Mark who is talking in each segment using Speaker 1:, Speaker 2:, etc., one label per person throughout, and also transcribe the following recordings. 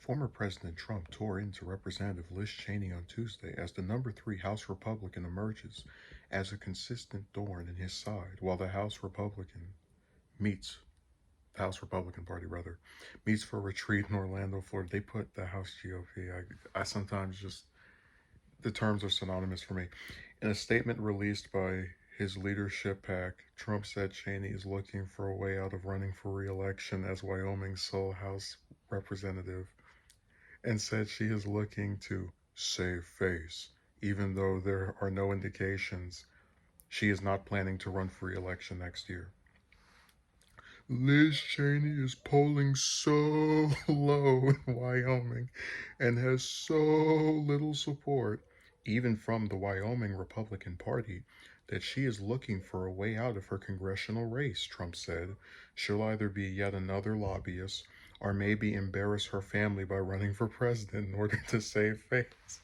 Speaker 1: Former President Trump tore into Representative Liz Cheney on Tuesday as the number 3 House Republican emerges as a consistent thorn in his side, while meets, the House Republican Party meets for a retreat in Orlando, Florida. They put the House GOP. I sometimes just, the terms are synonymous for me. In a statement released by his leadership pack, Trump said Cheney is looking for a way out of running for re-election as Wyoming's sole House representative, and said she is looking to save face, even though there are no indications she is not planning to run for re-election next year. Liz Cheney is polling so low in Wyoming and has so little support, even from the Wyoming Republican Party, that she is looking for a way out of her congressional race, Trump said. She'll either be yet another lobbyist or maybe embarrass her family by running for president in order to save face.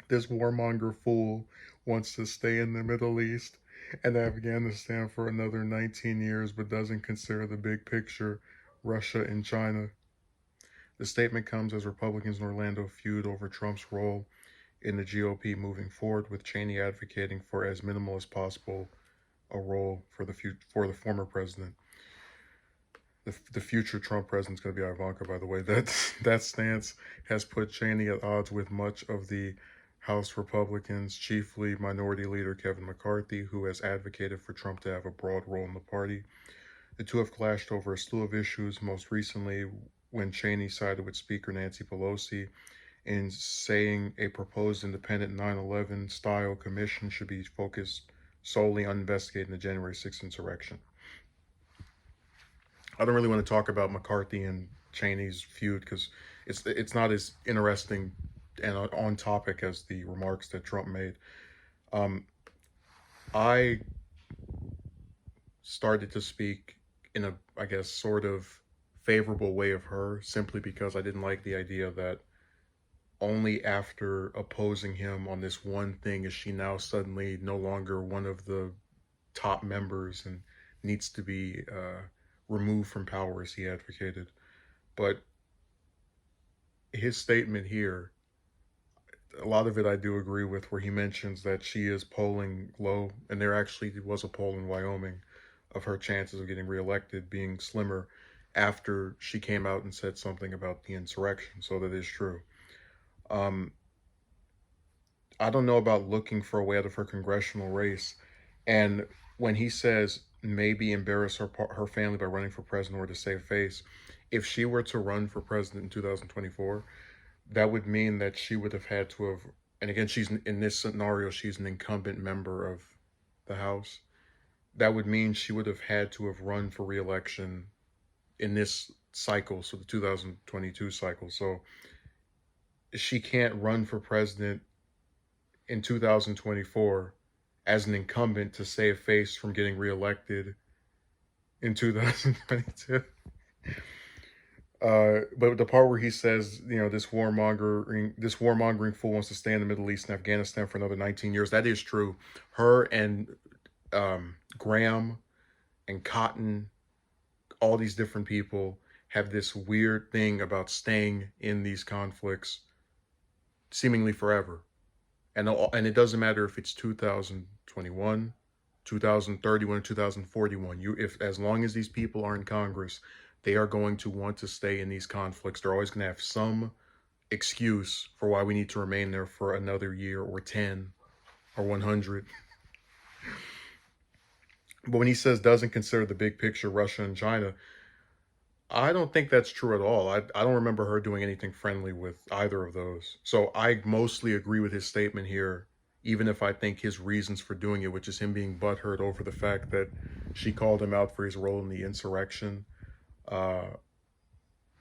Speaker 1: This warmonger fool wants to stay in the Middle East and Afghanistan for another 19 years, but doesn't consider the big picture, Russia and China. The statement comes as Republicans in Orlando feud over Trump's role in the GOP moving forward, with Cheney advocating for as minimal as possible a role for the former president. The future Trump president is going to be Ivanka, by the way. That stance has put Cheney at odds with much of the House Republicans, chiefly Minority Leader Kevin McCarthy, who has advocated for Trump to have a broad role in the party. The two have clashed over a slew of issues, most recently when Cheney sided with Speaker Nancy Pelosi in saying a proposed independent 9/11 style commission should be focused solely on investigating the January 6th insurrection. I don't really want to talk about McCarthy and Cheney's feud because it's not as interesting and on topic as the remarks that Trump made. I started to speak in a, I guess, sort of favorable way of her simply because I didn't like the idea that only after opposing him on this one thing is she now suddenly no longer one of the top members and needs to be removed from power as he advocated. But his statement here, a lot of it I do agree with, where he mentions that she is polling low, and there actually was a poll in Wyoming of her chances of getting reelected being slimmer after she came out and said something about the insurrection. So that is true. I don't know about looking for a way out of her congressional race. And when he says maybe embarrass her family by running for president or to save face, if she were to run for president in 2024, that would mean that she would have had to have, and again, she's in this scenario, she's an incumbent member of the House. That would mean she would have had to have run for re-election in this cycle, so the 2022 cycle. So she can't run for president in 2024 as an incumbent to save face from getting reelected in 2022. But the part where he says, this warmongering fool wants to stay in the Middle East and Afghanistan for another 19 years. That is true. Her and Graham and Cotton, all these different people have this weird thing about staying in these conflicts seemingly forever. And it doesn't matter if it's 2021, 2031, 2041. As long as these people are in Congress, they are going to want to stay in these conflicts. They're always going to have some excuse for why we need to remain there for another year or 10 or 100. But when he says doesn't consider the big picture, Russia and China, I don't think that's true at all. I don't remember her doing anything friendly with either of those. So I mostly agree with his statement here, even if I think his reasons for doing it, which is him being butthurt over the fact that she called him out for his role in the insurrection,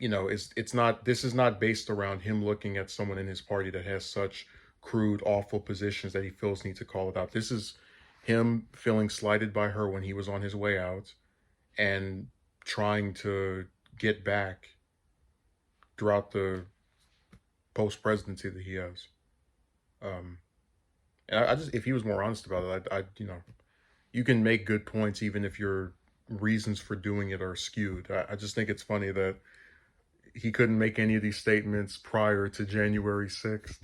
Speaker 1: this is not based around him looking at someone in his party that has such crude, awful positions that he feels need to call it out. This is him feeling slighted by her when he was on his way out and trying to get back throughout the post-presidency that he has. And I just, if he was more honest about it, you can make good points even if your reasons for doing it are skewed. I just think it's funny that he couldn't make any of these statements prior to January 6th.